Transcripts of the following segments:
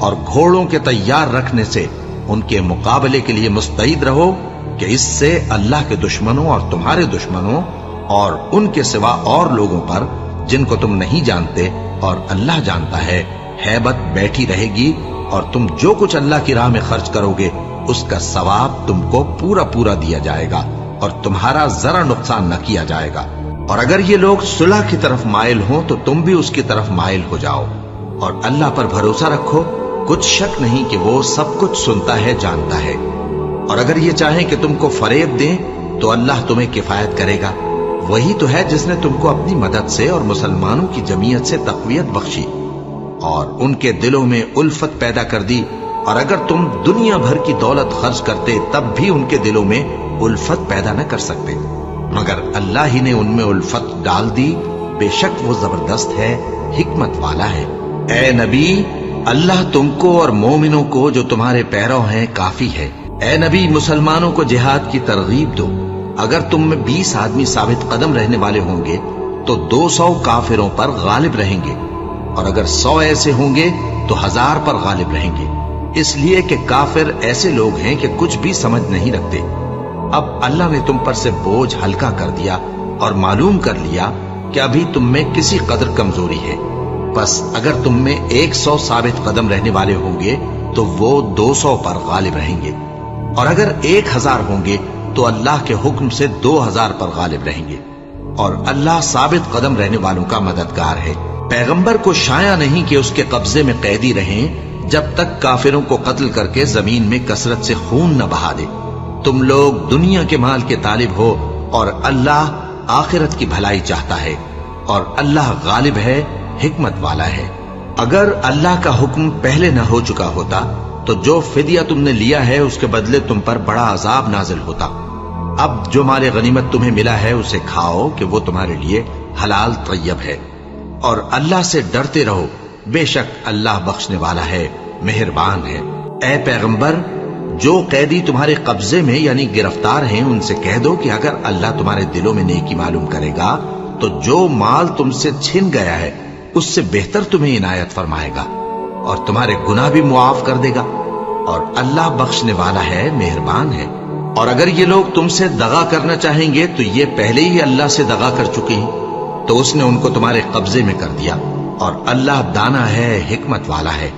اور گھوڑوں کے تیار رکھنے سے ان کے مقابلے کے لیے مستعد رہو کہ اس سے اللہ کے دشمنوں اور تمہارے دشمنوں اور ان کے سوا اور لوگوں پر جن کو تم نہیں جانتے اور اللہ جانتا ہے ہیبت بیٹھی رہے گی، اور تم جو کچھ اللہ کی راہ میں خرچ کرو گے اس کا ثواب تم کو پورا پورا دیا جائے گا اور تمہارا ذرا نقصان نہ کیا جائے گا۔ اور اگر یہ لوگ صلح کی طرف مائل ہوں تو تم بھی اس کی طرف مائل ہو جاؤ، اور اللہ پر بھروسہ رکھو، کچھ شک نہیں کہ وہ سب کچھ سنتا ہے، جانتا ہے۔ اور اگر یہ چاہیں کہ تم کو فریب دیں تو اللہ تمہیں کفایت کرے گا، وہی تو ہے جس نے تم کو اپنی مدد سے اور مسلمانوں کی جمعیت سے تقویت بخشی اور ان کے دلوں میں الفت پیدا کر دی، اور اگر تم دنیا بھر کی دولت خرچ کرتے تب بھی ان کے دلوں میں الفت پیدا نہ کر سکتے، مگر اللہ ہی نے ان میں الفت ڈال دی، بے شک وہ زبردست ہے، حکمت والا ہے۔ اے نبی، اللہ تم کو اور مومنوں کو جو تمہارے پیرو ہیں کافی ہے۔ اے نبی، مسلمانوں کو جہاد کی ترغیب دو۔ اگر تم میں 20 آدمی ثابت قدم رہنے والے ہوں گے تو 200 کافروں پر غالب رہیں گے، اور اگر 100 ایسے ہوں گے تو 1000 پر غالب رہیں گے، اس لیے کہ کافر ایسے لوگ ہیں کہ کچھ بھی سمجھ نہیں رکھتے۔ اب اللہ نے تم پر سے بوجھ ہلکا کر دیا اور معلوم کر لیا کہ ابھی تم میں کسی قدر کمزوری ہے، بس اگر تم میں 100 ثابت قدم رہنے والے ہوں گے تو وہ 200 پر غالب رہیں گے، اور اگر 1000 ہوں گے تو اللہ کے حکم سے 2000 پر غالب رہیں گے، اور اللہ ثابت قدم رہنے والوں کا مددگار ہے۔ پیغمبر کو شایع نہیں کہ اس کے قبضے میں قیدی رہیں جب تک کافروں کو قتل کر کے زمین میں کثرت سے خون نہ بہا دے۔ تم لوگ دنیا کے مال کے طالب ہو اور اللہ آخرت کی بھلائی چاہتا ہے، اور اللہ غالب ہے، حکمت والا ہے۔ اگر اللہ کا حکم پہلے نہ ہو چکا ہوتا تو جو فدیہ تم نے لیا ہے اس کے بدلے تم پر بڑا عذاب نازل ہوتا۔ اب جو مال غنیمت تمہیں ملا ہے اسے کھاؤ کہ وہ تمہارے لیے حلال طیب ہے، اور اللہ سے ڈرتے رہو، بے شک اللہ بخشنے والا ہے، مہربان ہے۔ اے پیغمبر، جو قیدی تمہارے قبضے میں یعنی گرفتار ہیں ان سے کہہ دو کہ اگر اللہ تمہارے دلوں میں نیکی معلوم کرے گا تو جو مال تم سے چھن گیا ہے اس سے بہتر تمہیں عنایت فرمائے گا، اور تمہارے گناہ بھی معاف کر دے گا، اور اللہ بخشنے والا ہے، مہربان ہے۔ اور اگر یہ لوگ تم سے دغا کرنا چاہیں گے تو یہ پہلے ہی اللہ سے دغا کر چکے ہیں، تو اس نے ان کو تمہارے قبضے میں کر دیا، اور اللہ دانا ہے، حکمت والا ہے۔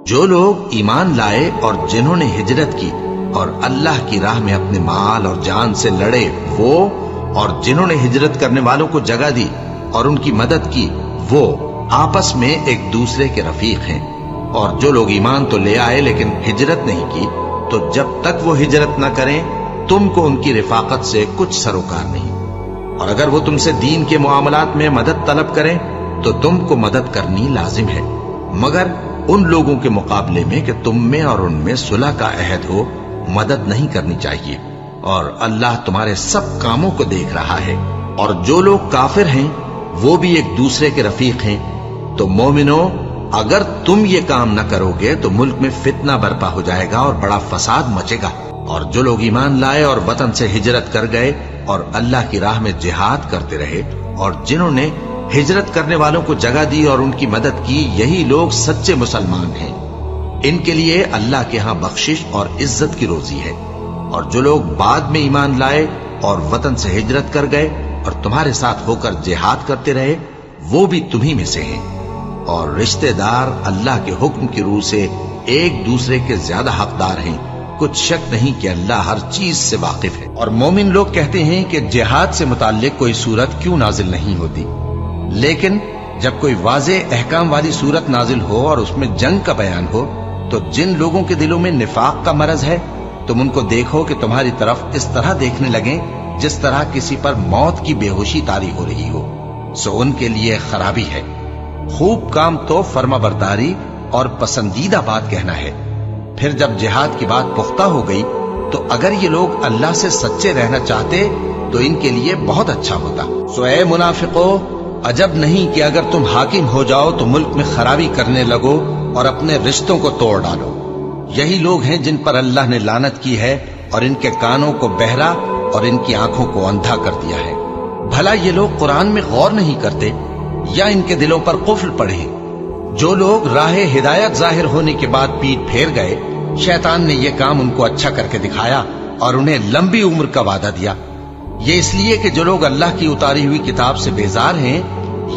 جو لوگ ایمان لائے اور جنہوں نے ہجرت کی اور اللہ کی راہ میں اپنے مال اور جان سے لڑے، وہ اور جنہوں نے ہجرت کرنے والوں کو جگہ دی اور ان کی مدد کی، وہ آپس میں ایک دوسرے کے رفیق ہیں۔ اور جو لوگ ایمان تو لے آئے لیکن ہجرت نہیں کی، تو جب تک وہ ہجرت نہ کریں تم کو ان کی رفاقت سے کچھ سروکار نہیں، اور اگر وہ تم سے دین کے معاملات میں مدد طلب کریں تو تم کو مدد کرنی لازم ہے، مگر ان لوگوں کے مقابلے میں کہ تم میں اور ان میں صلح کا عہد ہو مدد نہیں کرنی چاہیے، اور اللہ تمہارے سب کاموں کو دیکھ رہا ہے۔ اور جو لوگ کافر ہیں وہ بھی ایک دوسرے کے رفیق ہیں۔ تو مومنوں، اگر تم یہ کام نہ کرو گے تو ملک میں فتنہ برپا ہو جائے گا اور بڑا فساد مچے گا۔ اور جو لوگ ایمان لائے اور وطن سے ہجرت کر گئے اور اللہ کی راہ میں جہاد کرتے رہے، اور جنہوں نے ہجرت کرنے والوں کو جگہ دی اور ان کی مدد کی، یہی لوگ سچے مسلمان ہیں۔ ان کے لیے اللہ کے ہاں بخشش اور عزت کی روزی ہے۔ اور جو لوگ بعد میں ایمان لائے اور وطن سے ہجرت کر گئے اور تمہارے ساتھ ہو کر جہاد کرتے رہے، وہ بھی تمہیں میں سے ہیں۔ اور رشتہ دار اللہ کے حکم کی روح سے ایک دوسرے کے زیادہ حقدار ہیں، کچھ شک نہیں کہ اللہ ہر چیز سے واقف ہے۔ اور مومن لوگ کہتے ہیں کہ جہاد سے متعلق کوئی سورت کیوں نازل نہیں ہوتی، لیکن جب کوئی واضح احکام والی سورت نازل ہو اور اس میں جنگ کا بیان ہو تو جن لوگوں کے دلوں میں نفاق کا مرض ہے تم ان کو دیکھو کہ تمہاری طرف اس طرح دیکھنے لگیں جس طرح کسی پر موت کی بے ہوشی طاری ہو رہی ہو، سو ان کے لیے خرابی ہے۔ خوب کام تو فرما برداری اور پسندیدہ بات کہنا ہے۔ پھر جب جہاد کی بات پختہ ہو گئی تو اگر یہ لوگ اللہ سے سچے رہنا چاہتے تو ان کے لیے بہت اچھا ہوتا۔ سو اے منافقو، عجب نہیں کہ اگر تم حاکم ہو جاؤ تو ملک میں خرابی کرنے لگو اور اپنے رشتوں کو توڑ ڈالو۔ یہی لوگ ہیں جن پر اللہ نے لعنت کی ہے اور ان کے کانوں کو بہرا اور ان کی آنکھوں کو اندھا کر دیا ہے۔ بھلا یہ لوگ قرآن میں غور نہیں کرتے یا ان کے دلوں پر قفل پڑے؟ جو لوگ راہ ہدایت ظاہر ہونے کے بعد پیٹ پھیر گئے، شیطان نے یہ کام ان کو اچھا کر کے دکھایا اور انہیں لمبی عمر کا وعدہ دیا۔ یہ اس لیے کہ جو لوگ اللہ کی اتاری ہوئی کتاب سے بیزار ہیں،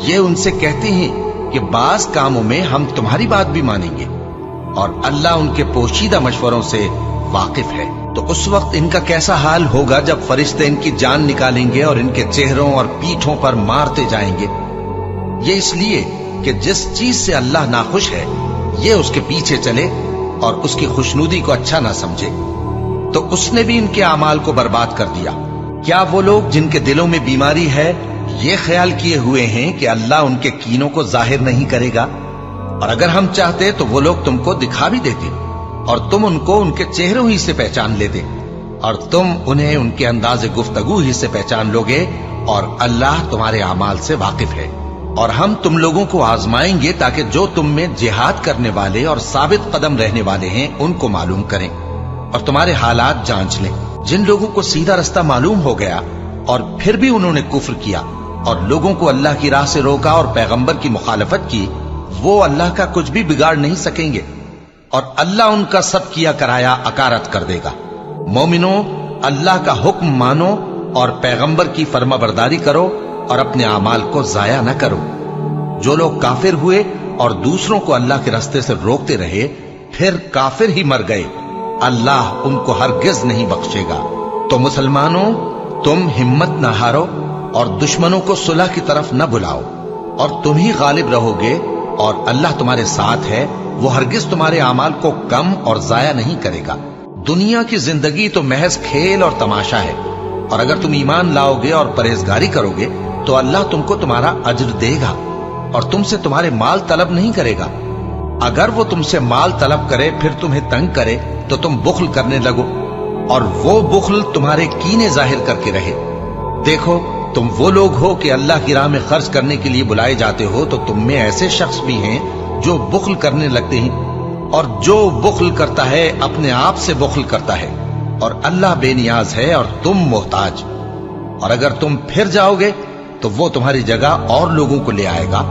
یہ ان سے کہتے ہیں کہ بعض کاموں میں ہم تمہاری بات بھی مانیں گے، اور اللہ ان کے پوشیدہ مشوروں سے واقف ہے۔ تو اس وقت ان کا کیسا حال ہوگا جب فرشتے ان کی جان نکالیں گے اور ان کے چہروں اور پیٹھوں پر مارتے جائیں گے۔ یہ اس لیے کہ جس چیز سے اللہ ناخوش ہے، یہ اس کے پیچھے چلے اور اس کی خوشنودی کو اچھا نہ سمجھے، تو اس نے بھی ان کے اعمال کو برباد کر دیا۔ کیا وہ لوگ جن کے دلوں میں بیماری ہے یہ خیال کیے ہوئے ہیں کہ اللہ ان کے کینوں کو ظاہر نہیں کرے گا؟ اور اگر ہم چاہتے تو وہ لوگ تم کو دکھا بھی دیتے، اور تم ان کو ان کے چہروں ہی سے پہچان لیتے، اور تم انہیں ان کے انداز گفتگو ہی سے پہچان لوگے، اور اللہ تمہارے اعمال سے واقف ہے۔ اور ہم تم لوگوں کو آزمائیں گے تاکہ جو تم میں جہاد کرنے والے اور ثابت قدم رہنے والے ہیں ان کو معلوم کریں اور تمہارے حالات جانچ لیں۔ جن لوگوں کو سیدھا رستہ معلوم ہو گیا اور پھر بھی انہوں نے کفر کیا اور لوگوں کو اللہ کی راہ سے روکا اور پیغمبر کی مخالفت کی، وہ اللہ کا کچھ بھی بگاڑ نہیں سکیں گے، اور اللہ ان کا سب کیا کرایا اکارت کر دے گا۔ مومنو، اللہ کا حکم مانو اور پیغمبر کی فرما برداری کرو اور اپنے اعمال کو ضائع نہ کرو۔ جو لوگ کافر ہوئے اور دوسروں کو اللہ کے راستے سے روکتے رہے پھر کافر ہی مر گئے، اللہ ان کو ہرگز نہیں بخشے گا۔ تو مسلمانوں، تم ہمت نہ ہارو اور دشمنوں کو صلح کی طرف نہ بلاؤ، اور تم ہی غالب رہو گے، اور اللہ تمہارے ساتھ ہے، وہ ہرگز تمہارے اعمال کو کم اور ضائع نہیں کرے گا۔ دنیا کی زندگی تو محض کھیل اور تماشا ہے، اور اگر تم ایمان لاؤ گے اور پرہیزگاری کرو گے تو اللہ تم کو تمہارا اجر دے گا اور تم سے تمہارے مال طلب نہیں کرے گا۔ اگر وہ تم سے مال طلب کرے پھر تمہیں تنگ کرے تو تم بخل کرنے لگو، اور وہ بخل تمہارے کینے ظاہر کر کے رہے۔ دیکھو، تم وہ لوگ ہو کہ اللہ کی راہ میں خرچ کرنے کے لیے بلائے جاتے ہو، تو تم میں ایسے شخص بھی ہیں جو بخل کرنے لگتے ہیں، اور جو بخل کرتا ہے اپنے آپ سے بخل کرتا ہے، اور اللہ بے نیاز ہے اور تم محتاج۔ اور اگر تم پھر جاؤ گے تو وہ تمہاری جگہ اور لوگوں کو لے آئے گا،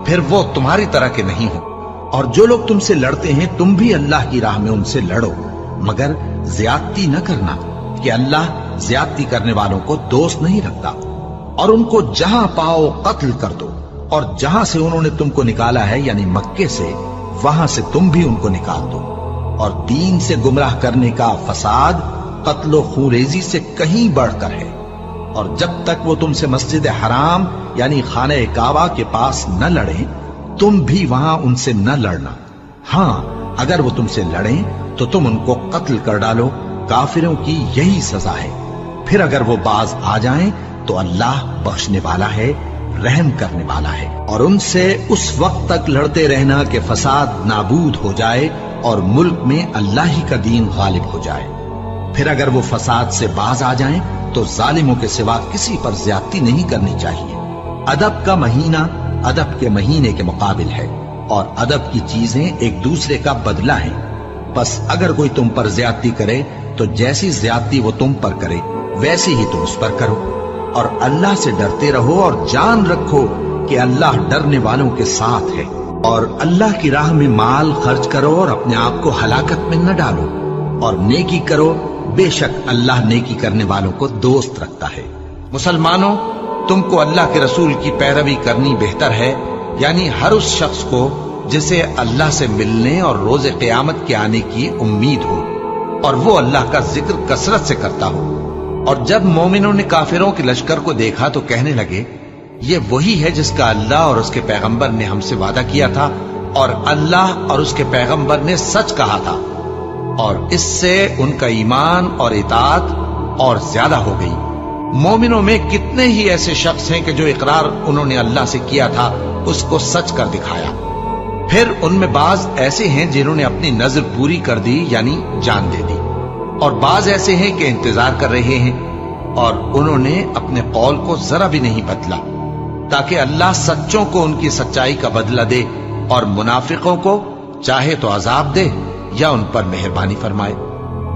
پھر وہ تمہاری طرح کے نہیں ہو۔ اور جو لوگ تم سے لڑتے ہیں تم بھی اللہ کی راہ میں ان سے لڑو، مگر زیادتی نہ کرنا، کہ اللہ زیادتی کرنے والوں کو دوست نہیں رکھتا۔ اور ان کو جہاں پاؤ قتل کر دو، اور جہاں سے انہوں نے تم کو نکالا ہے یعنی مکے سے، وہاں سے تم بھی ان کو نکال دو۔ اور دین سے گمراہ کرنے کا فساد قتل و خونریزی سے کہیں بڑھ کر ہے۔ اور جب تک وہ تم سے مسجد حرام یعنی خانہ کعبہ کے پاس نہ لڑیں، تم بھی وہاں ان سے نہ لڑنا۔ ہاں، اگر وہ تم سے لڑیں تو تم ان کو قتل کر ڈالو، کافروں کی یہی سزا ہے۔ پھر اگر وہ باز آ جائیں تو اللہ بخشنے والا ہے، رحم کرنے والا ہے۔ اور ان سے اس وقت تک لڑتے رہنا کہ فساد نابود ہو جائے اور ملک میں اللہ ہی کا دین غالب ہو جائے۔ پھر اگر وہ فساد سے باز آ جائیں تو ظالموں کے سوا کسی پر زیادتی نہیں کرنی چاہیے۔ ادب کا مہینہ ادب کے مہینے کے مقابل ہے، اور ادب کی چیزیں ایک دوسرے کا بدلہ ہیں۔ بس اگر کوئی تم پر زیادتی کرے تو جیسی زیادتی وہ تم پر کرے ویسی ہی تم اس پر کرو، اور اللہ سے ڈرتے رہو اور جان رکھو کہ اللہ ڈرنے والوں کے ساتھ ہے۔ اور اللہ کی راہ میں مال خرچ کرو اور اپنے آپ کو ہلاکت میں نہ ڈالو، اور نیکی کرو، بے شک اللہ نیکی کرنے والوں کو دوست رکھتا ہے۔ مسلمانوں، تم کو اللہ کے رسول کی پیروی کرنی بہتر ہے، یعنی ہر اس شخص کو جسے اللہ سے ملنے اور روز قیامت کے آنے کی امید ہو، اور وہ اللہ کا ذکر کثرت سے کرتا ہو۔ اور جب مومنوں نے کافروں کے لشکر کو دیکھا تو کہنے لگے، یہ وہی ہے جس کا اللہ اور اس کے پیغمبر نے ہم سے وعدہ کیا تھا، اور اللہ اور اس کے پیغمبر نے سچ کہا تھا، اور اس سے ان کا ایمان اور اطاعت اور زیادہ ہو گئی۔ مومنوں میں کتنے ہی ایسے شخص ہیں کہ جو اقرار انہوں نے اللہ سے کیا تھا اس کو سچ کر دکھایا۔ پھر ان میں بعض ایسے ہیں جنہوں نے اپنی نظر پوری کر دی یعنی جان دے دی، اور بعض ایسے ہیں کہ انتظار کر رہے ہیں، اور انہوں نے اپنے قول کو ذرا بھی نہیں بدلا، تاکہ اللہ سچوں کو ان کی سچائی کا بدلہ دے اور منافقوں کو چاہے تو عذاب دے یا ان پر مہربانی فرمائے۔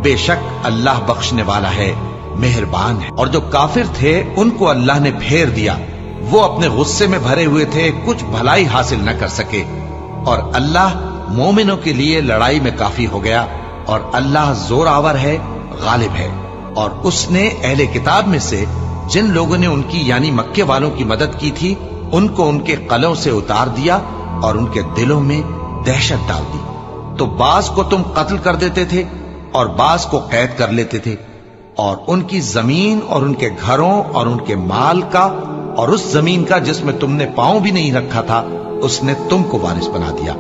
بے شک اللہ بخشنے والا ہے، مہربان ہے۔ اور جو کافر تھے ان کو اللہ نے پھیر دیا، وہ اپنے غصے میں بھرے ہوئے تھے، کچھ بھلائی حاصل نہ کر سکے۔ اور اللہ مومنوں کے لیے لڑائی میں کافی ہو گیا، اور اللہ زور آور ہے، غالب ہے۔ اور اس نے اہل کتاب میں سے جن لوگوں نے ان کی یعنی مکے والوں کی مدد کی تھی، ان کو ان کے قلعوں سے اتار دیا اور ان کے دلوں میں دہشت ڈال دی۔ تو بعض کو تم قتل کر دیتے تھے اور بعض کو قید کر لیتے تھے، اور ان کی زمین اور ان کے گھروں اور ان کے مال کا اور اس زمین کا جس میں تم نے پاؤں بھی نہیں رکھا تھا، اس نے تم کو وارث بنا دیا۔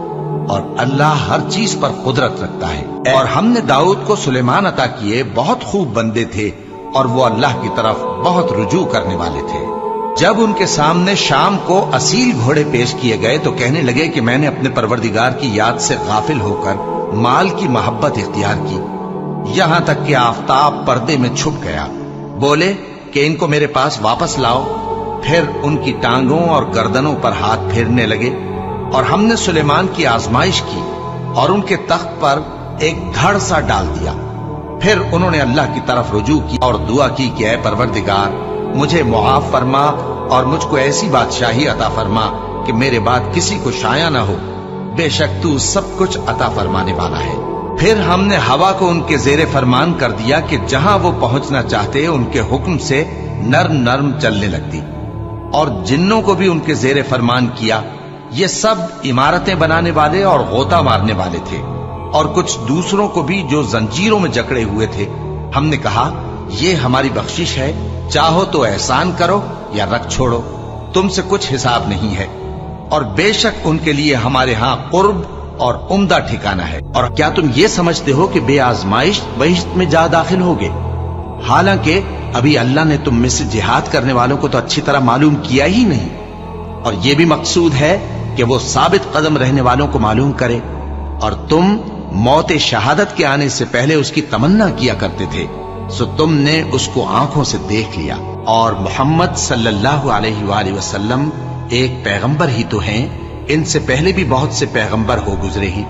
اور اللہ ہر چیز پر قدرت رکھتا ہے۔ اور ہم نے داؤد کو سلیمان عطا کیے، بہت خوب بندے تھے اور وہ اللہ کی طرف بہت رجوع کرنے والے تھے۔ جب ان کے سامنے شام کو اصیل گھوڑے پیش کیے گئے تو کہنے لگے کہ میں نے اپنے پروردگار کی یاد سے غافل ہو کر مال کی محبت اختیار کی، یہاں تک کہ آفتاب پردے میں چھپ گیا۔ بولے کہ ان کو میرے پاس واپس لاؤ۔ پھر ان کی ٹانگوں اور گردنوں پر ہاتھ پھیرنے لگے، اور ہم نے سلیمان کی آزمائش کی اور ان کے تخت پر ایک دھڑ سا ڈال دیا۔ پھر انہوں نے اللہ کی طرف رجوع کی اور دعا کی کہ اے پروردگار، مجھے معاف فرما اور مجھ کو ایسی بادشاہی عطا فرما کہ میرے بعد کسی کو شایع نہ ہو، بے شک تو سب کچھ عطا فرمانے والا ہے۔ پھر ہم نے ہوا کو ان کے زیر فرمان کر دیا کہ جہاں وہ پہنچنا چاہتے ان کے حکم سے نرم نرم چلنے لگتی، اور جنوں کو بھی ان کے زیر فرمان کیا۔ یہ سب عمارتیں بنانے والے اور غوطہ مارنے والے تھے، اور کچھ دوسروں کو بھی جو زنجیروں میں جکڑے ہوئے تھے۔ ہم نے کہا یہ ہماری بخشش ہے، چاہو تو احسان کرو یا رکھ چھوڑو، تم سے کچھ حساب نہیں ہے۔ اور بے شک ان کے لیے ہمارے ہاں قرب اور عمدہ ٹھکانہ ہے۔ اور کیا تم یہ سمجھتے ہو کہ بے آزمائش بہشت میں جا داخل ہوگے؟ حالانکہ ابھی اللہ نے تم میں سے جہاد کرنے والوں کو تو اچھی طرح معلوم کیا ہی نہیں، اور یہ بھی مقصود ہے کہ وہ ثابت قدم رہنے والوں کو معلوم کرے۔ اور تم موت شہادت کے آنے سے پہلے اس کی تمنا کیا کرتے تھے، سو تم نے اس کو آنکھوں سے دیکھ لیا۔ اور محمد صلی اللہ علیہ وآلہ وسلم ایک پیغمبر ہی تو ہیں، ان سے پہلے بھی بہت سے پیغمبر ہو گزرے ہی۔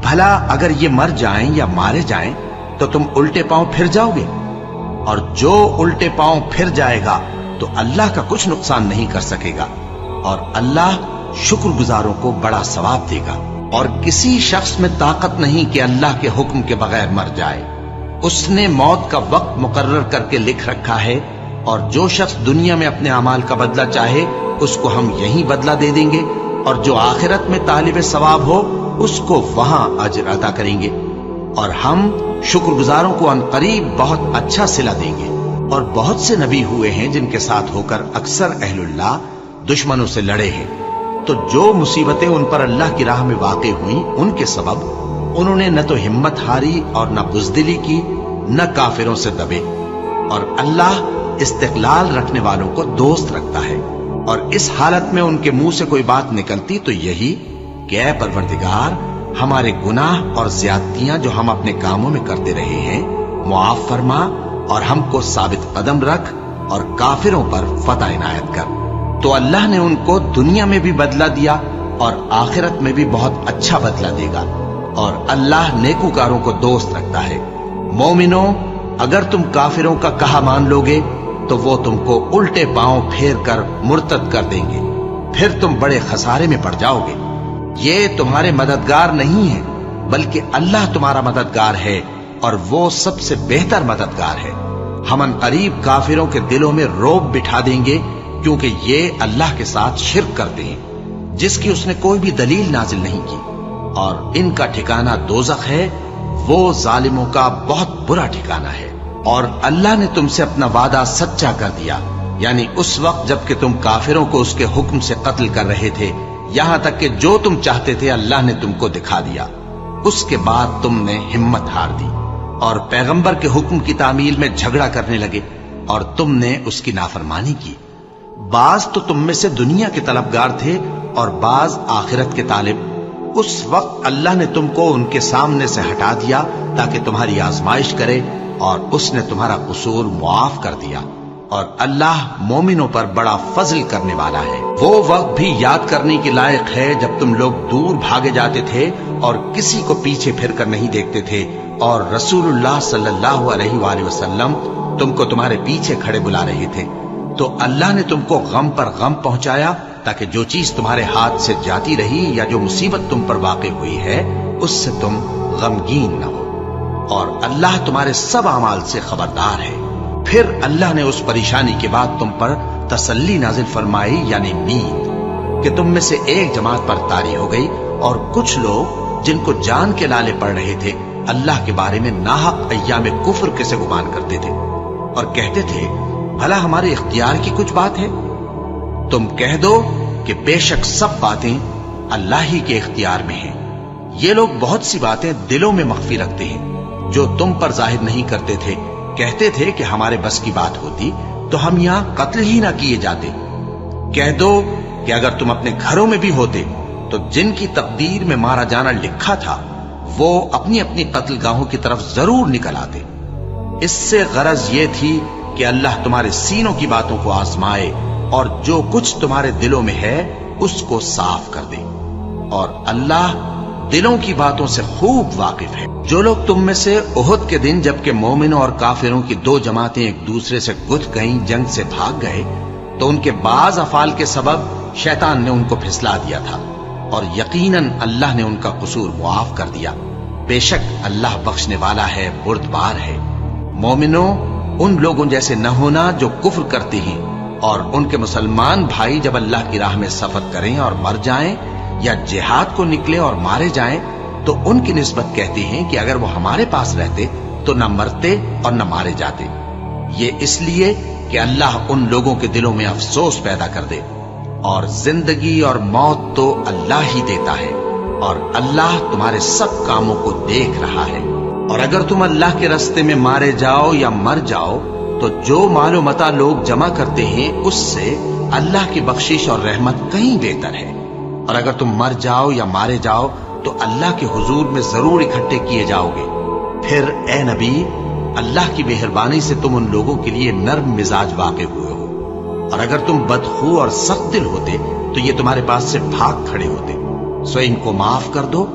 بھلا اگر یہ مر جائیں یا مارے جائیں تو تم الٹے پاؤں پھر جاؤ گے؟ اور جو الٹے پاؤں پھر جائے گا تو اللہ کا کچھ نقصان نہیں کر سکے گا، اور اللہ شکر گزاروں کو بڑا ثواب دے گا۔ اور کسی شخص میں طاقت نہیں کہ اللہ کے حکم کے بغیر مر جائے، اس نے موت کا وقت مقرر کر کے لکھ رکھا ہے، اور جو شخص دنیا میں اپنے اعمال کا بدلہ چاہے اس کو ہم یہیں بدلہ دے دیں گے، اور جو آخرت میں طالب ثواب ہو اس کو وہاں اجر عطا کریں گے، اور ہم شکر گزاروں کو ان قریب بہت اچھا صلہ دیں گے۔ اور بہت سے نبی ہوئے ہیں جن کے ساتھ ہو کر اکثر اہل اللہ دشمنوں سے لڑے ہیں، تو جو مصیبتیں ان پر اللہ کی راہ میں واقع ہوئیں ان کے سبب انہوں نے نہ تو ہمت ہاری اور نہ بزدلی کی، نہ کافروں سے دبے۔ اور اللہ استقلال رکھنے والوں کو دوست رکھتا ہے۔ اور اس حالت میں ان کے منہ سے کوئی بات نکلتی تو یہی کہ اے پروردگار، ہمارے گناہ اور زیادتیاں جو ہم اپنے کاموں میں کرتے رہے ہیں معاف فرما، اور ہم کو ثابت قدم رکھ اور کافروں پر فتح عنایت کر۔ تو اللہ نے ان کو دنیا میں بھی بدلہ دیا اور آخرت میں بھی بہت اچھا بدلہ دے گا، اور اللہ نیکوکاروں کو دوست رکھتا ہے۔ مومنوں، اگر تم کافروں کا کہا مان لوگے تو وہ تم کو الٹے پاؤں پھیر کر مرتد کر دیں گے، پھر تم بڑے خسارے میں پڑ جاؤ گے۔ یہ تمہارے مددگار نہیں ہے بلکہ اللہ تمہارا مددگار ہے، اور وہ سب سے بہتر مددگار ہے۔ ہم ان قریب کافروں کے دلوں میں رعب بٹھا دیں گے، کیونکہ یہ اللہ کے ساتھ شرک کرتے ہیں جس کی اس نے کوئی بھی دلیل نازل نہیں کی، اور ان کا ٹھکانہ دوزخ ہے، وہ ظالموں کا بہت برا ٹھکانہ ہے۔ اور اللہ نے تم سے اپنا وعدہ سچا کر دیا، یعنی اس وقت جب کہ تم کافروں کو اس کے حکم سے قتل کر رہے تھے، یہاں تک کہ جو تم چاہتے تھے اللہ نے تم کو دکھا دیا۔ اس کے بعد تم نے ہمت ہار دی اور پیغمبر کے حکم کی تعمیل میں جھگڑا کرنے لگے، اور تم نے اس کی نافرمانی کی۔ بعض تو تم میں سے دنیا کے طلبگار تھے اور بعض آخرت کے طالب۔ اس وقت اللہ نے تم کو ان کے سامنے سے ہٹا دیا تاکہ تمہاری آزمائش کرے، اور اس نے تمہارا قصور معاف کر دیا، اور اللہ مومنوں پر بڑا فضل کرنے والا ہے۔ وہ وقت بھی یاد کرنے کے لائق ہے جب تم لوگ دور بھاگے جاتے تھے اور کسی کو پیچھے پھر کر نہیں دیکھتے تھے، اور رسول اللہ صلی اللہ علیہ وآلہ وسلم تم کو تمہارے پیچھے کھڑے بلا رہے تھے، تو اللہ نے تم کو غم پر غم پہنچایا تاکہ جو چیز تمہارے ہاتھ سے جاتی رہی یا جو مصیبت تم پر واقع ہوئی ہے اس سے تم غمگین نہ ہو، اور اللہ تمہارے سب اعمال سے خبردار ہے۔ پھر اللہ نے اس پریشانی کے بعد تم پر تسلی نازل فرمائی، یعنی نیند، کہ تم میں سے ایک جماعت پر طاری ہو گئی، اور کچھ لوگ جن کو جان کے لالے پڑ رہے تھے اللہ کے بارے میں ناحق ایام کفر کے سے گمان کرتے تھے، اور کہتے تھے بھلا ہمارے اختیار کی کچھ بات ہے؟ تم کہہ دو کہ بے شک سب باتیں اللہ ہی کے اختیار میں ہیں۔ یہ لوگ بہت سی باتیں دلوں میں مخفی رکھتے ہیں جو تم پر ظاہر نہیں کرتے تھے۔ کہتے تھے کہ ہمارے بس کی بات ہوتی تو ہم یہاں قتل ہی نہ کیے جاتے۔ کہہ دو کہ اگر تم اپنے گھروں میں بھی ہوتے تو جن کی تقدیر میں مارا جانا لکھا تھا وہ اپنی اپنی قتل گاہوں کی طرف ضرور نکل آتے۔ اس سے غرض یہ تھی کہ اللہ تمہارے سینوں کی باتوں کو آزمائے اور جو کچھ تمہارے دلوں میں ہے اس کو صاف کر دے، اور اللہ دلوں کی باتوں سے خوب واقف ہے۔ جو لوگ تم میں سے احد کے دن جبکہ مومنوں اور کافروں کی دو جماعتیں ایک دوسرے سے گتھ گئیں جنگ سے بھاگ گئے تو ان کے بعض افعال کے سبب شیطان نے ان کو پھسلا دیا تھا، اور یقیناً اللہ نے ان کا قصور معاف کر دیا۔ بے شک اللہ بخشنے والا ہے، بردبار ہے۔ مومنوں، ان لوگوں جیسے نہ ہونا جو کفر کرتے ہیں، اور ان کے مسلمان بھائی جب اللہ کی راہ میں سفر کریں اور مر جائیں یا جہاد کو نکلے اور مارے جائیں تو ان کی نسبت کہتے ہیں کہ اگر وہ ہمارے پاس رہتے تو نہ مرتے اور نہ مارے جاتے۔ یہ اس لیے کہ اللہ ان لوگوں کے دلوں میں افسوس پیدا کر دے، اور زندگی اور موت تو اللہ ہی دیتا ہے، اور اللہ تمہارے سب کاموں کو دیکھ رہا ہے۔ اور اگر تم اللہ کے راستے میں مارے جاؤ یا مر جاؤ تو جو مال و متاع لوگ جمع کرتے ہیں اس سے اللہ کی بخشش اور رحمت کہیں بہتر ہے، اور اگر تم مر جاؤ یا مارے جاؤ تو اللہ کے حضور میں ضرور اکٹھے کیے جاؤ گے۔ پھر اے نبی، اللہ کی مہربانی سے تم ان لوگوں کے لیے نرم مزاج واقع ہوئے ہو، اور اگر تم بدخو اور سخت دل ہوتے تو یہ تمہارے پاس سے بھاگ کھڑے ہوتے۔ سو ان کو معاف کر دو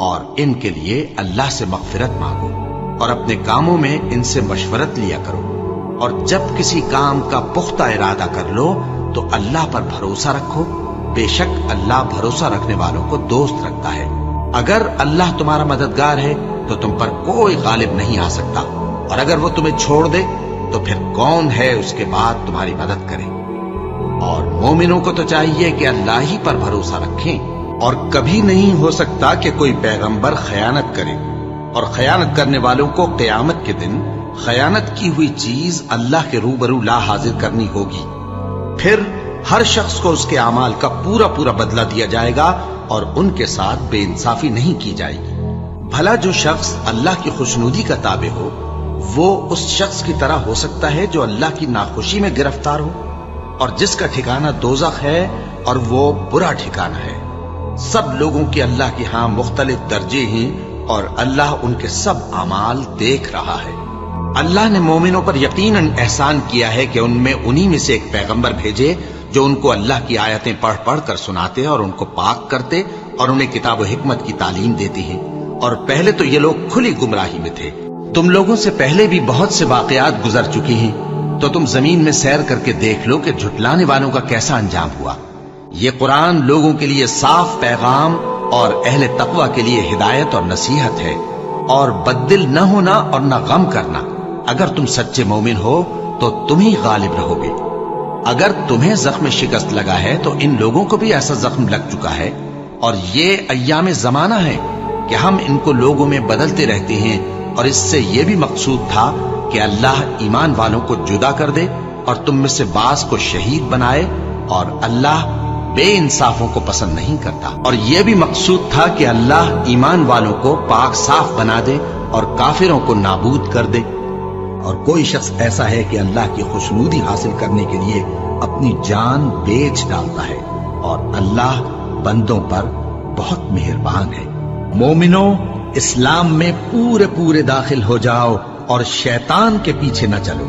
اور ان کے لیے اللہ سے مغفرت مانگو، اور اپنے کاموں میں ان سے مشورت لیا کرو، اور جب کسی کام کا پختہ ارادہ کر لو تو اللہ پر بھروسہ رکھو، بے شک اللہ بھروسہ رکھنے والوں کو دوست رکھتا ہے۔ اگر اللہ تمہارا مددگار ہے تو تم پر کوئی غالب نہیں آ سکتا، اور اگر وہ تمہیں چھوڑ دے تو پھر کون ہے اس کے بعد تمہاری مدد کرے۔ اور مومنوں کو تو چاہیے کہ اللہ ہی پر بھروسہ رکھیں، اور کبھی نہیں ہو سکتا کہ کوئی پیغمبر خیانت کرے، اور خیانت کرنے والوں کو قیامت کے دن خیانت کی ہوئی چیز اللہ کے روبرو لا حاضر کرنی ہوگی۔ پھر ہر شخص کو اس کے اعمال کا پورا پورا بدلہ دیا جائے گا، اور ان کے ساتھ بے انصافی نہیں کی جائے گی۔ بھلا جو شخص اللہ کی خوشنودی کا تابع ہو وہ اس شخص کی طرح ہو سکتا ہے جو اللہ کی ناخوشی میں گرفتار ہو، اور جس کا ٹھکانہ دوزخ ہے اور وہ برا ٹھکانہ ہے۔ سب لوگوں کے اللہ کے ہاں مختلف درجے ہیں، اور اللہ ان کے سب اعمال دیکھ رہا ہے۔ اللہ نے مومنوں پر یقیناً احسان کیا ہے کہ ان میں انہی میں سے ایک پیغمبر بھیجے جو ان کو اللہ کی آیتیں پڑھ پڑھ کر سناتے اور ان کو پاک کرتے اور انہیں کتاب و حکمت کی تعلیم دیتے ہیں، اور پہلے تو یہ لوگ کھلی گمراہی میں تھے۔ تم لوگوں سے پہلے بھی بہت سے واقعات گزر چکی ہیں، تو تم زمین میں سیر کر کے دیکھ لو کہ جھٹلانے والوں کا کیسا انجام ہوا۔ یہ قرآن لوگوں کے لیے صاف پیغام اور اہل تقوی کے لیے ہدایت اور نصیحت ہے، اور بددل نہ ہونا اور نہ غم کرنا۔ اگر تم سچے مومن ہو تو تم ہی غالب رہو گے۔ اگر تمہیں زخم شکست لگا ہے تو ان لوگوں کو بھی ایسا زخم لگ چکا ہے، اور یہ ایام زمانہ ہے کہ ہم ان کو لوگوں میں بدلتے رہتے ہیں، اور اس سے یہ بھی مقصود تھا کہ اللہ ایمان والوں کو جدا کر دے اور تم میں سے بعض کو شہید بنائے، اور اللہ بے انصافوں کو پسند نہیں کرتا۔ اور یہ بھی مقصود تھا کہ اللہ ایمان والوں کو پاک صاف بنا دے اور کافروں کو نابود کر دے۔ اور کوئی شخص ایسا ہے کہ اللہ کی خوشنودی حاصل کرنے کے لیے اپنی جان بیچ ڈالتا ہے، اور اللہ بندوں پر بہت مہربان ہے۔ مومنوں، اسلام میں پورے پورے داخل ہو جاؤ اور شیطان کے پیچھے نہ چلو،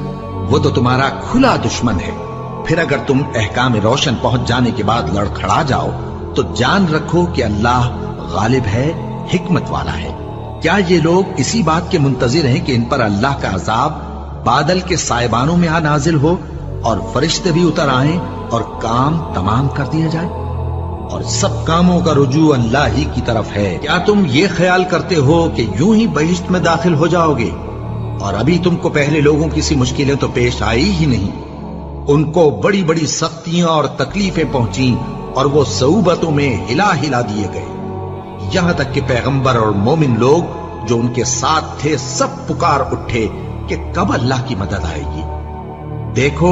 وہ تو تمہارا کھلا دشمن ہے۔ پھر اگر تم احکام روشن پہنچ جانے کے بعد لڑکھڑا جاؤ تو جان رکھو کہ اللہ غالب ہے، حکمت والا ہے۔ کیا یہ لوگ اسی بات کے منتظر ہیں کہ ان پر اللہ کا عذاب بادل کے سائبانوں میں آ نازل ہو اور فرشتے بھی اتر آئیں اور کام تمام کر دیا جائے اور سب کاموں کا رجوع اللہ ہی کی طرف ہے؟ کیا تم یہ خیال کرتے ہو کہ یوں ہی بہشت میں داخل ہو جاؤ گے اور ابھی تم کو پہلے لوگوں کی سی مشکلیں تو پیش آئی ہی نہیں؟ ان کو بڑی بڑی سختیاں اور تکلیفیں پہنچیں اور وہ صعوبتوں میں ہلا ہلا دیے گئے، یہاں تک کہ پیغمبر اور مومن لوگ جو ان کے ساتھ تھے سب پکار اٹھے کہ کب اللہ کی مدد آئے گی۔ دیکھو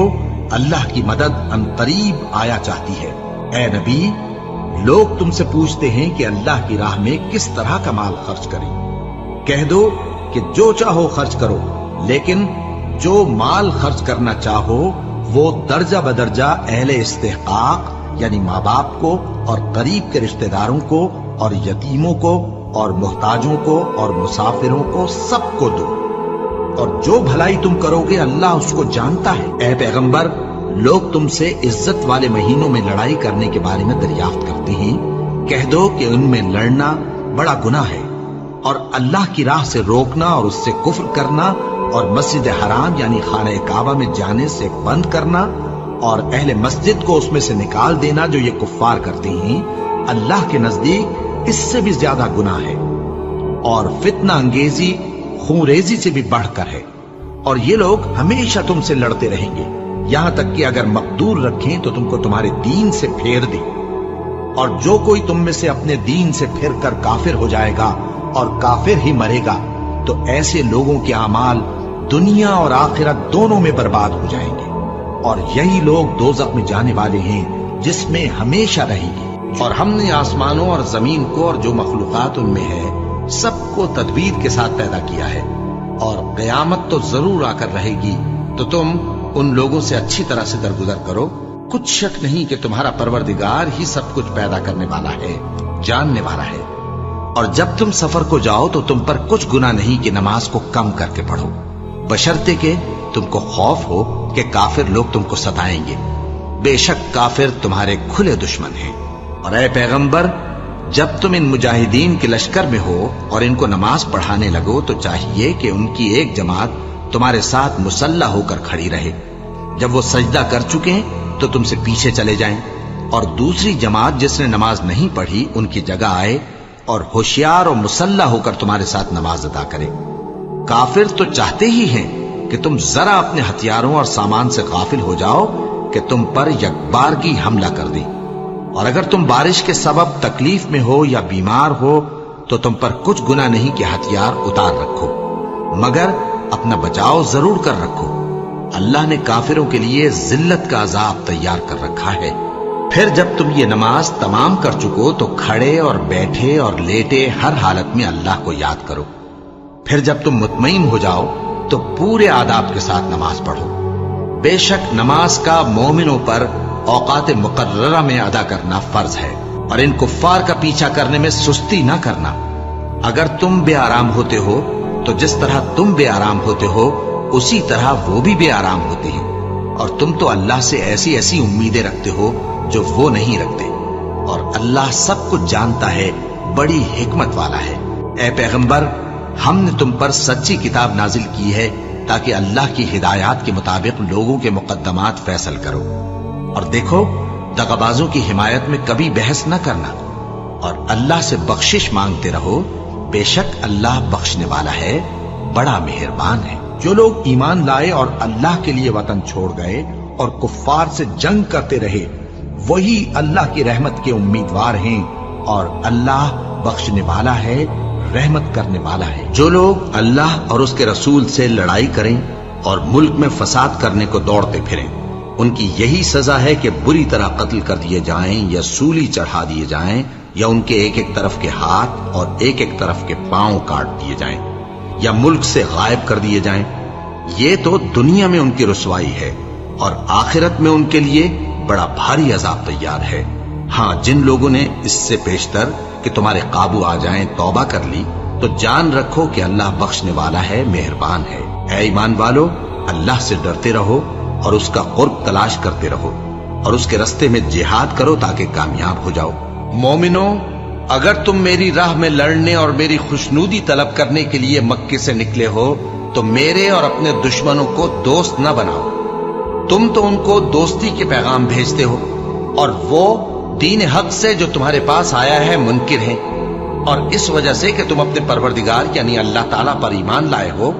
اللہ کی مدد عنقریب آیا چاہتی ہے۔ اے نبی، لوگ تم سے پوچھتے ہیں کہ اللہ کی راہ میں کس طرح کا مال خرچ کریں۔ کہہ دو کہ جو چاہو خرچ کرو، لیکن جو مال خرچ کرنا چاہو وہ درجہ بدرجہ اہل استحقاق یعنی ماں باپ کو اور قریب کے رشتہ داروں کو اور یتیموں کو اور محتاجوں کو اور مسافروں کو سب کو دو، اور جو بھلائی تم کرو گے اللہ اس کو جانتا ہے۔ اے پیغمبر، لوگ تم سے عزت والے مہینوں میں لڑائی کرنے کے بارے میں دریافت کرتے ہیں، کہہ دو کہ ان میں لڑنا بڑا گناہ ہے، اور اللہ کی راہ سے روکنا اور اس سے کفر کرنا اور مسجد حرام یعنی خانہ کعبہ میں جانے سے بند کرنا اور اہل مسجد کو اس میں سے نکال دینا جو یہ کفار کرتے ہیں، اللہ کے نزدیک اس سے بھی زیادہ گناہ ہے، اور فتنہ انگیزی خون ریزی سے بھی بڑھ کر ہے، اور یہ لوگ ہمیشہ تم سے لڑتے رہیں گے یہاں تک کہ اگر مقدور رکھیں تو تم کو تمہارے دین سے پھیر دیں، اور جو کوئی تم میں سے اپنے دین سے پھر کر کافر ہو جائے گا اور کافر ہی مرے گا تو ایسے لوگوں کے اعمال دنیا اور آخرت دونوں میں برباد ہو جائیں گے، اور یہی لوگ دوزخ میں جانے والے ہیں جس میں ہمیشہ رہیں گے۔ اور ہم نے آسمانوں اور زمین کو اور جو مخلوقات ان میں ہے سب کو تدبیر کے ساتھ پیدا کیا ہے، اور قیامت تو ضرور آ کر رہے گی، تو تم ان لوگوں سے اچھی طرح سے درگزر کرو۔ کچھ شک نہیں کہ تمہارا پروردگار ہی سب کچھ پیدا کرنے والا ہے، جاننے والا ہے۔ اور جب تم سفر کو جاؤ تو تم پر کچھ گناہ نہیں کہ نماز کو کم کر کے پڑھو، بشرطے کہ تم کو خوف ہو کہ کافر لوگ تم کو ستائیں گے، بے شک کافر تمہارے کھلے دشمن ہیں۔ اور اے پیغمبر، جب تم ان مجاہدین کے لشکر میں ہو اور ان کو نماز پڑھانے لگو تو چاہیے کہ ان کی ایک جماعت تمہارے ساتھ مسلح ہو کر کھڑی رہے، جب وہ سجدہ کر چکے تو تم سے پیچھے چلے جائیں، اور دوسری جماعت جس نے نماز نہیں پڑھی ان کی جگہ آئے اور ہوشیار اور مسلح ہو کر تمہارے ساتھ نماز ادا کرے۔ کافر تو چاہتے ہی ہیں کہ تم ذرا اپنے ہتھیاروں اور سامان سے غافل ہو جاؤ کہ تم پر یکبارگی حملہ کر دیں، اور اگر تم بارش کے سبب تکلیف میں ہو یا بیمار ہو تو تم پر کچھ گناہ نہیں کہ ہتھیار اتار رکھو، مگر اپنا بچاؤ ضرور کر رکھو۔ اللہ نے کافروں کے لیے ذلت کا عذاب تیار کر رکھا ہے۔ پھر جب تم یہ نماز تمام کر چکو تو کھڑے اور بیٹھے اور لیٹے ہر حالت میں اللہ کو یاد کرو۔ پھر جب تم مطمئن ہو جاؤ تو پورے آداب کے ساتھ نماز پڑھو۔ بے شک نماز کا مومنوں پر اوقات مقررہ میں ادا کرنا فرض ہے، اور ان کفار کا پیچھا کرنے میں سستی نہ کرنا۔ اگر تم بے آرام ہوتے ہو تو جس طرح تم بے آرام ہوتے ہو اسی طرح وہ بھی بے آرام ہوتے ہیں، اور تم تو اللہ سے ایسی ایسی امیدیں رکھتے ہو جو وہ نہیں رکھتے، اور اللہ سب کچھ جانتا ہے، بڑی حکمت والا ہے۔ اے پیغمبر، ہم نے تم پر سچی کتاب نازل کی ہے تاکہ اللہ کی ہدایات کے مطابق لوگوں کے مقدمات فیصل کرو، اور دیکھو دغابازوں کی حمایت میں کبھی بحث نہ کرنا، اور اللہ سے بخشش مانگتے رہو، بے شک اللہ بخشنے والا ہے، بڑا مہربان ہے۔ جو لوگ ایمان لائے اور اللہ کے لیے وطن چھوڑ گئے اور کفار سے جنگ کرتے رہے وہی اللہ کی رحمت کے امیدوار ہیں، اور اللہ بخشنے والا ہے، رحمت کرنے والا ہے۔ جو لوگ اللہ اور اس کے رسول سے لڑائی کریں اور ملک میں فساد کرنے کو دوڑتے پھریں، ان کی یہی سزا ہے کہ بری طرح قتل کر دیے جائیں یا سولی چڑھا دیے جائیں، یا ان کے ایک ایک طرف کے ہاتھ اور ایک ایک طرف کے پاؤں کاٹ دیے جائیں، یا ملک سے غائب کر دیے جائیں۔ یہ تو دنیا میں ان کی رسوائی ہے، اور آخرت میں ان کے لیے بڑا بھاری عذاب تیار ہے۔ ہاں، جن لوگوں نے اس سے پیشتر کہ تمہارے قابو آ جائیں توبہ کر لی تو جان رکھو کہ اللہ بخشنے والا ہے، مہربان ہے۔ اے ایمان والو، اللہ سے ڈرتے رہو اور اس کا قرب تلاش کرتے رہو، اور اس کے رستے میں جہاد کرو تاکہ کامیاب ہو جاؤ۔ مومنو، اگر تم میری راہ میں لڑنے اور میری خوشنودی طلب کرنے کے لیے مکے سے نکلے ہو تو میرے اور اپنے دشمنوں کو دوست نہ بناؤ، تم تو ان کو دوستی کے پیغام بھیجتے ہو اور وہ دین حق سے جو تمہارے پاس آیا ہے منکر ہیں، اور اس وجہ سے کہ تم اپنے پروردگار یعنی اللہ تعالیٰ پر ایمان لائے ہو،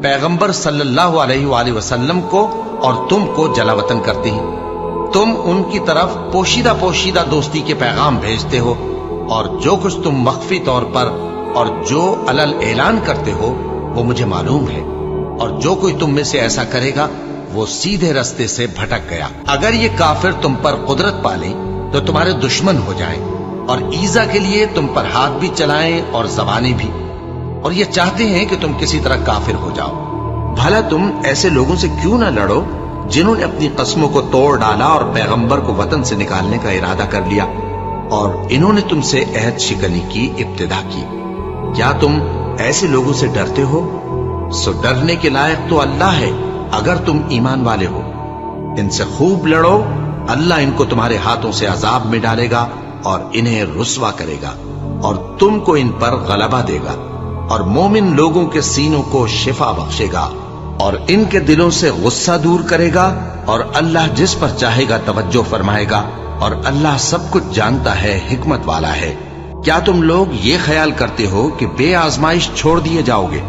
پیغمبر صلی اللہ علیہ وآلہ وسلم کو اور تم کو جلا وطن کرتے ہیں۔ تم ان کی طرف پوشیدہ پوشیدہ دوستی کے پیغام بھیجتے ہو، اور جو کچھ تم مخفی طور پر اور جو علل اعلان کرتے ہو وہ مجھے معلوم ہے، اور جو کوئی تم میں سے ایسا کرے گا وہ سیدھے رستے سے بھٹک گیا۔ اگر یہ کافر تم پر قدرت پالیں تو تمہارے دشمن ہو جائیں، اور ایذا کے لیے تم پر ہاتھ بھی چلائیں اور زبانیں بھی، اور یہ چاہتے ہیں کہ تم کسی طرح کافر ہو جاؤ۔ بھلا تم ایسے لوگوں سے کیوں نہ لڑو جنہوں نے اپنی قسموں کو توڑ ڈالا اور پیغمبر کو وطن سے نکالنے کا ارادہ کر لیا، اور انہوں نے تم سے عہد شکنی کی ابتدا کی۔ کیا تم ایسے لوگوں سے ڈرتے ہو؟ سو ڈرنے کے لائق تو اللہ ہے اگر تم ایمان والے ہو۔ ان سے خوب لڑو، اللہ ان کو تمہارے ہاتھوں سے عذاب میں ڈالے گا اور انہیں رسوا کرے گا، اور تم کو ان پر غلبہ دے گا، اور مومن لوگوں کے سینوں کو شفا بخشے گا، اور ان کے دلوں سے غصہ دور کرے گا، اور اللہ جس پر چاہے گا توجہ فرمائے گا، اور اللہ سب کچھ جانتا ہے، حکمت والا ہے۔ کیا تم لوگ یہ خیال کرتے ہو کہ بے آزمائش چھوڑ دیے جاؤ گے؟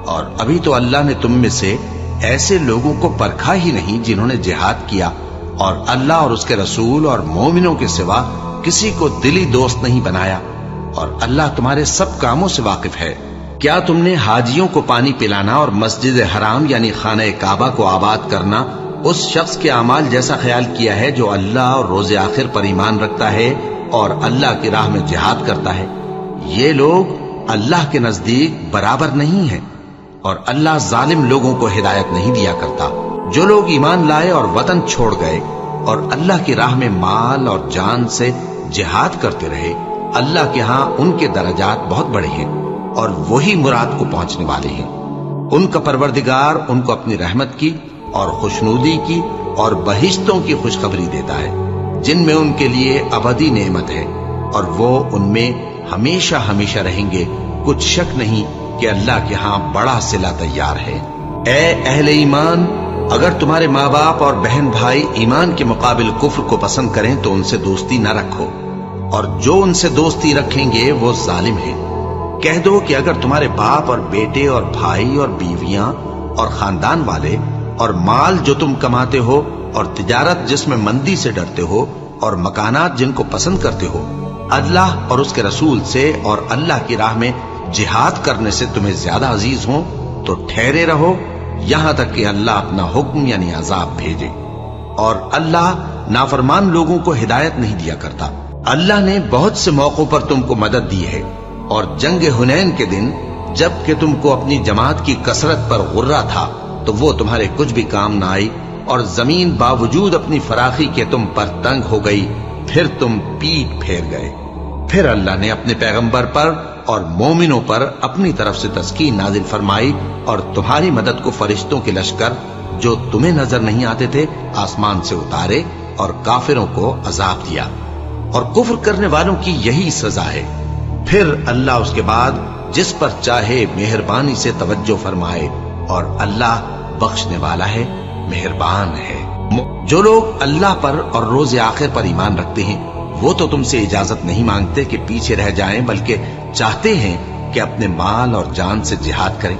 اور ابھی تو اللہ نے تم میں سے ایسے لوگوں کو پرکھا ہی نہیں جنہوں نے جہاد کیا، اور اللہ اور اس کے رسول اور مومنوں کے سوا کسی کو دلی دوست نہیں بنایا، اور اللہ تمہارے سب کاموں سے واقف ہے۔ کیا تم نے حاجیوں کو پانی پلانا اور مسجد حرام یعنی خانہ کعبہ کو آباد کرنا اس شخص کے اعمال جیسا خیال کیا ہے جو اللہ اور روز آخر پر ایمان رکھتا ہے اور اللہ کی راہ میں جہاد کرتا ہے؟ یہ لوگ اللہ کے نزدیک برابر نہیں ہیں، اور اللہ ظالم لوگوں کو ہدایت نہیں دیا کرتا۔ جو لوگ ایمان لائے اور وطن چھوڑ گئے اور اللہ کی راہ میں مال اور جان سے جہاد کرتے رہے، اللہ کے ہاں ان کے درجات بہت بڑے ہیں، اور وہی مراد کو پہنچنے والے ہیں۔ ان کا پروردگار ان کو اپنی رحمت کی اور خوشنودی کی اور بہشتوں کی خوشخبری دیتا ہے جن میں ان کے لیے ابدی نعمت ہے، اور وہ ان میں ہمیشہ ہمیشہ رہیں گے۔ کچھ شک نہیں کہ اللہ کے ہاں بڑا صلہ تیار ہے۔ اے اہل ایمان، اگر تمہارے ماں باپ اور بہن بھائی ایمان کے مقابل کفر کو پسند کریں تو ان سے دوستی نہ رکھو، اور جو ان سے دوستی رکھیں گے وہ ظالم ہیں۔ کہہ دو کہ اگر تمہارے باپ اور بیٹے اور بھائی اور بیویاں اور خاندان والے اور مال جو تم کماتے ہو اور تجارت جس میں مندی سے ڈرتے ہو اور مکانات جن کو پسند کرتے ہو اللہ اور اس کے رسول سے اور اللہ کی راہ میں جہاد کرنے سے تمہیں زیادہ عزیز ہوں تو ٹھہرے رہو یہاں تک کہ اللہ اپنا حکم یعنی عذاب بھیجے، اور اللہ نافرمان لوگوں کو ہدایت نہیں دیا کرتا۔ اللہ نے بہت سے موقعوں پر تم کو مدد دی ہے، اور جنگ حنین کے دن جب کہ تم کو اپنی جماعت کی کثرت پر غرہ تھا تو وہ تمہارے کچھ بھی کام نہ آئی، اور زمین باوجود اپنی فراخی کے تم پر تنگ ہو گئی، پھر تم پیٹ پھیر گئے۔ پھر اللہ نے اپنے پیغمبر پر اور مومنوں پر اپنی طرف سے تسکین نازل فرمائی، اور تمہاری مدد کو فرشتوں کے لشکر جو تمہیں نظر نہیں آتے تھے آسمان سے اتارے، اور کافروں کو عذاب دیا، اور کفر کرنے والوں کی یہی سزا ہے۔ پھر اللہ اس کے بعد جس پر چاہے مہربانی سے توجہ فرمائے، اور اللہ بخشنے والا ہے، مہربان ہے۔ جو لوگ اللہ پر اور روز آخر پر ایمان رکھتے ہیں وہ تو تم سے اجازت نہیں مانگتے کہ پیچھے رہ جائیں، بلکہ چاہتے ہیں کہ اپنے مال اور جان سے جہاد کریں،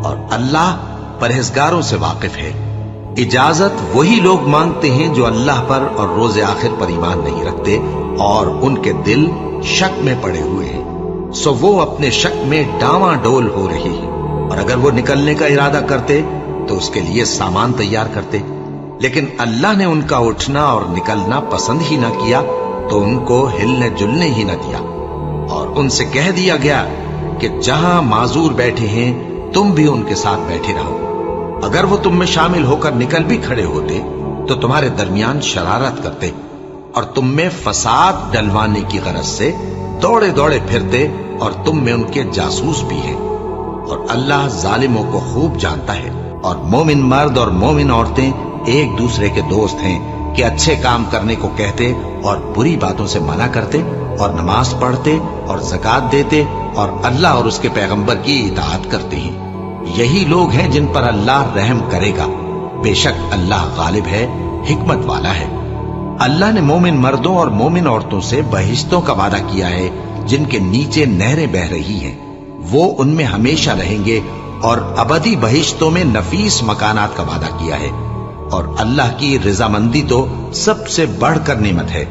اور اللہ پرہیزگاروں سے واقف ہے۔ اجازت وہی لوگ مانگتے ہیں جو اللہ پر اور روز آخر پر ایمان نہیں رکھتے اور ان کے دل شک میں پڑے ہوئے ہیں، سو وہ اپنے شک میں ڈاواں ڈول ہو رہی ہیں، اور اگر وہ نکلنے کا ارادہ کرتے تو اس کے لیے سامان تیار کرتے، لیکن اللہ نے ان کا اٹھنا اور نکلنا پسند ہی نہ کیا تو ان کو ہلنے جلنے ہی نہ دیا، اور ان سے کہہ دیا گیا کہ جہاں معذور بیٹھے ہیں تم بھی ان کے ساتھ بیٹھے رہو۔ اگر وہ تم میں شامل ہو کر نکل بھی کھڑے ہوتے تو تمہارے درمیان شرارت کرتے اور تم میں فساد ڈلوانے کی غرض سے دوڑے دوڑے پھرتے، اور تم میں ان کے جاسوس بھی ہیں، اور اللہ ظالموں کو خوب جانتا ہے۔ اور مومن مرد اور مومن عورتیں ایک دوسرے کے دوست ہیں کہ اچھے کام کرنے کو کہتے اور بری باتوں سے منع کرتے، اور نماز پڑھتے اور زکوٰۃ دیتے اور اللہ اور اس کے پیغمبر کی اطاعت کرتے ہیں۔ یہی لوگ ہیں جن پر اللہ رحم کرے گا۔ بے شک اللہ غالب ہے، حکمت والا ہے۔ اللہ نے مومن مردوں اور مومن عورتوں سے بہشتوں کا وعدہ کیا ہے جن کے نیچے نہریں بہ رہی ہیں، وہ ان میں ہمیشہ رہیں گے، اور ابدی بہشتوں میں نفیس مکانات کا وعدہ کیا ہے۔ اور اللہ کی رضامندی تو سب سے بڑھ کر نعمت ہے،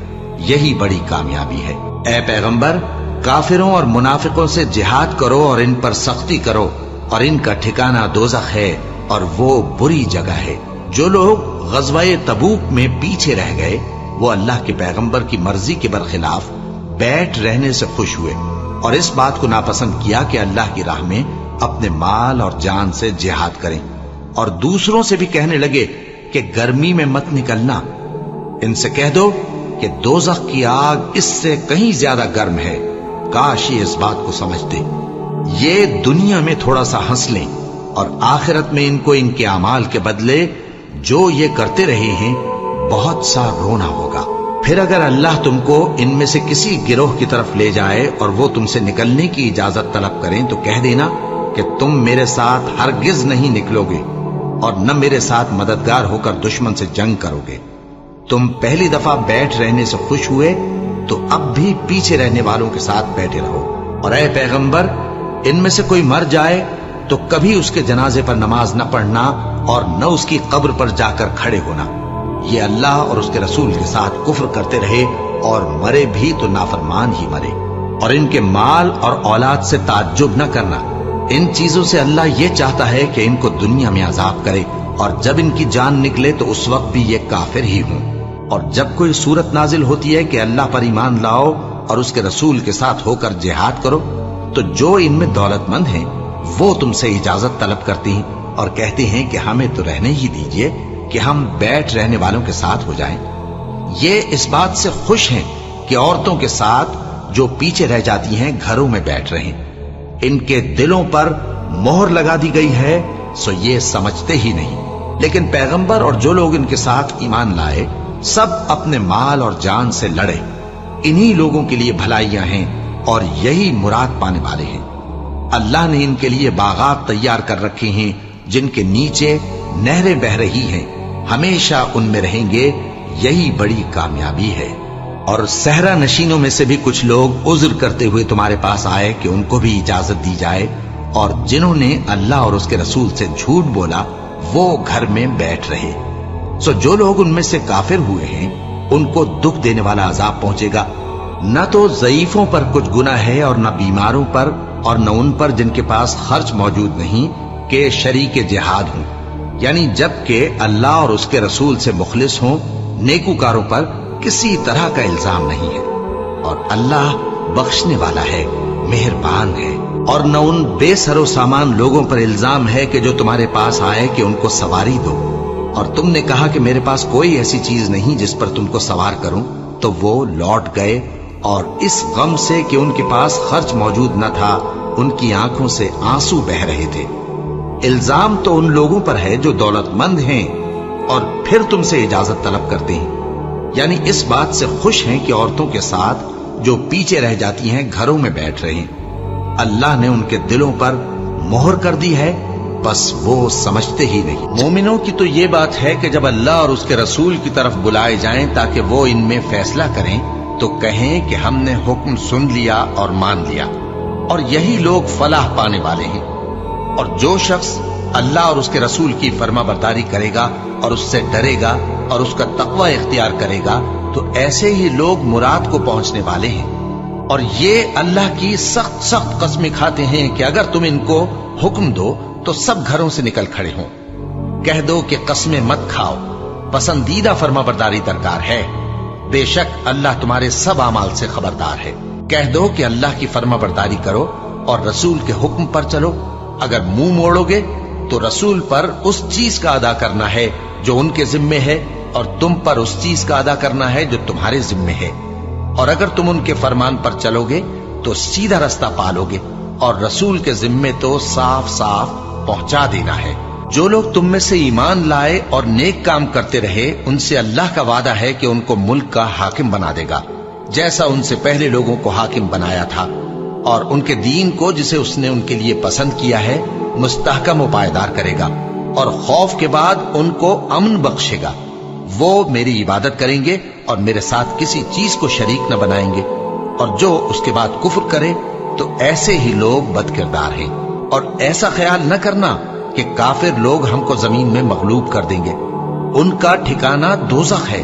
یہی بڑی کامیابی ہے۔ اے پیغمبر، کافروں اور منافقوں سے جہاد کرو اور ان پر سختی کرو، اور ان کا ٹھکانہ دوزخ ہے اور وہ بری جگہ ہے۔ جو لوگ غزوہ تبوک میں پیچھے رہ گئے وہ اللہ کے پیغمبر کی مرضی کے برخلاف بیٹھ رہنے سے خوش ہوئے، اور اس بات کو ناپسند کیا کہ اللہ کی راہ میں اپنے مال اور جان سے جہاد کریں، اور دوسروں سے بھی کہنے لگے کہ گرمی میں مت نکلنا۔ ان سے کہہ دو کہ دوزخ کی آگ اس سے کہیں زیادہ گرم ہے، کاش یہ اس بات کو سمجھتے۔ یہ دنیا میں تھوڑا سا ہنس لیں، اور آخرت میں ان کو ان کے اعمال کے بدلے جو یہ کرتے رہے ہیں بہت سا رونا ہوگا۔ پھر اگر اللہ تم کو ان میں سے کسی گروہ کی طرف لے جائے اور وہ تم سے نکلنے کی اجازت طلب کریں تو کہہ دینا کہ تم میرے ساتھ ہرگز نہیں نکلو گے، اور نہ میرے ساتھ مددگار ہو کر دشمن سے جنگ کرو گے۔ تم پہلی دفعہ بیٹھ رہنے سے خوش ہوئے تو اب بھی پیچھے رہنے والوں کے ساتھ بیٹھے رہو۔ اور اے پیغمبر، ان میں سے کوئی مر جائے تو کبھی اس کے جنازے پر نماز نہ پڑھنا اور نہ اس کی قبر پر جا کر کھڑے ہونا۔ یہ اللہ اور اس کے رسول کے ساتھ کفر کرتے رہے اور مرے بھی تو نافرمان ہی مرے۔ اور ان کے مال اور اولاد سے تعجب نہ کرنا، ان چیزوں سے اللہ یہ چاہتا ہے کہ ان کو دنیا میں عذاب کرے، اور جب ان کی جان نکلے تو اس وقت بھی یہ کافر ہی ہوں۔ اور جب کوئی صورت نازل ہوتی ہے کہ اللہ پر ایمان لاؤ اور اس کے رسول کے ساتھ ہو کر جہاد کرو، تو جو ان میں دولت مند ہیں وہ تم سے اجازت طلب کرتی ہیں اور کہتے ہیں کہ ہمیں تو رہنے ہی دیجئے کہ ہم بیٹھ رہنے والوں کے ساتھ ہو جائیں۔ یہ اس بات سے خوش ہیں کہ عورتوں کے ساتھ جو پیچھے رہ جاتی ہیں گھروں میں بیٹھ رہیں۔ ان کے دلوں پر مہر لگا دی گئی ہے سو یہ سمجھتے ہی نہیں۔ لیکن پیغمبر اور جو لوگ ان کے ساتھ ایمان لائے سب اپنے مال اور جان سے لڑے، انہی لوگوں کے لیے بھلائیاں ہیں اور یہی مراد پانے والے ہیں۔ اللہ نے ان کے لیے باغات تیار کر رکھے ہیں جن کے نیچے نہریں بہ رہی ہیں، ہمیشہ ان میں رہیں گے، یہی بڑی کامیابی ہے۔ اور صحرا نشینوں میں سے بھی کچھ لوگ عذر کرتے ہوئے تمہارے پاس آئے کہ ان کو بھی اجازت دی جائے، اور جنہوں نے اللہ اور اس کے رسول سے جھوٹ بولا وہ گھر میں بیٹھ رہے۔ سو جو لوگ ان میں سے کافر ہوئے ہیں ان کو دکھ دینے والا عذاب پہنچے گا۔ نہ تو ضعیفوں پر کچھ گناہ ہے اور نہ بیماروں پر، اور نہ ان پر جن کے پاس خرچ موجود نہیں کہ شریک جہاد ہوں، یعنی جب کہ اللہ اور اس کے رسول سے مخلص ہوں، نیکوکاروں پر کسی طرح کا الزام نہیں ہے، اور اللہ بخشنے والا ہے، مہربان ہے۔ اور نہ ان بے سر و سامان لوگوں پر الزام ہے کہ جو تمہارے پاس آئے کہ ان کو سواری دو، اور تم نے کہا کہ میرے پاس کوئی ایسی چیز نہیں جس پر تم کو سوار کروں، تو وہ لوٹ گئے، اور اس غم سے کہ ان کے پاس خرچ موجود نہ تھا ان کی آنکھوں سے آنسو بہ رہے تھے۔ الزام تو ان لوگوں پر ہے جو دولت مند ہیں اور پھر تم سے اجازت طلب کرتے ہیں، یعنی اس بات سے خوش ہیں کہ عورتوں کے ساتھ جو پیچھے رہ جاتی ہیں گھروں میں بیٹھ رہے ہیں۔ اللہ نے ان کے دلوں پر مہر کر دی ہے، بس وہ سمجھتے ہی نہیں۔ مومنوں کی تو یہ بات ہے کہ جب اللہ اور اس کے رسول کی طرف بلائے جائیں تاکہ وہ ان میں فیصلہ کریں تو کہیں کہ ہم نے حکم سن لیا اور مان لیا، اور یہی لوگ فلاح پانے والے ہیں۔ اور جو شخص اللہ اور اس کے رسول کی فرما برداری کرے گا اور اس سے ڈرے گا اور اس کا تقوی اختیار کرے گا تو ایسے ہی لوگ مراد کو پہنچنے والے ہیں۔ اور یہ اللہ کی سخت سخت قسمیں کھاتے ہیں کہ اگر تم ان کو حکم دو تو سب گھروں سے نکل کھڑے ہوں۔ کہہ دو کہ قسمیں مت کھاؤ، پسندیدہ فرما برداری درکار ہے، بے شک اللہ تمہارے سب اعمال سے خبردار ہے۔ کہہ دو کہ اللہ کی فرما برداری کرو اور رسول کے حکم پر چلو۔ اگر منہ موڑو گے تو رسول پر اس چیز کا ادا کرنا ہے جو ان کے ذمے ہے، اور تم پر اس چیز کا ادا کرنا ہے جو تمہارے ذمے ہے۔ اور اگر تم ان کے فرمان پر چلو گے تو سیدھا رستہ پالو گے، اور رسول کے ذمے تو صاف صاف پہنچا دینا ہے۔ جو لوگ تم میں سے ایمان لائے اور نیک کام کرتے رہے ان سے اللہ کا وعدہ ہے کہ ان کو ملک کا حاکم بنا دے گا، جیسا ان سے پہلے لوگوں کو حاکم بنایا تھا، اور ان کے دین کو جسے اس نے ان کے لیے پسند کیا ہے مستحکم و پائیدار کرے گا۔ اور خوف کے بعد ان کو امن بخشے گا۔ وہ میری عبادت کریں گے اور میرے ساتھ کسی چیز کو شریک نہ بنائیں گے، اور جو اس کے بعد کفر کرے تو ایسے ہی لوگ بد کردار ہیں۔ اور ایسا خیال نہ کرنا کہ کافر لوگ ہم کو زمین میں مغلوب کر دیں گے، ان کا ٹھکانہ دوزخ ہے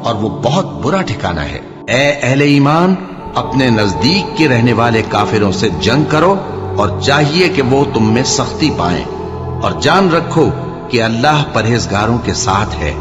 اور وہ بہت برا ٹھکانہ ہے۔ اے اہل ایمان، اپنے نزدیک کے رہنے والے کافروں سے جنگ کرو، اور چاہیے کہ وہ تم میں سختی پائیں، اور جان رکھو کہ اللہ پرہیزگاروں کے ساتھ ہے۔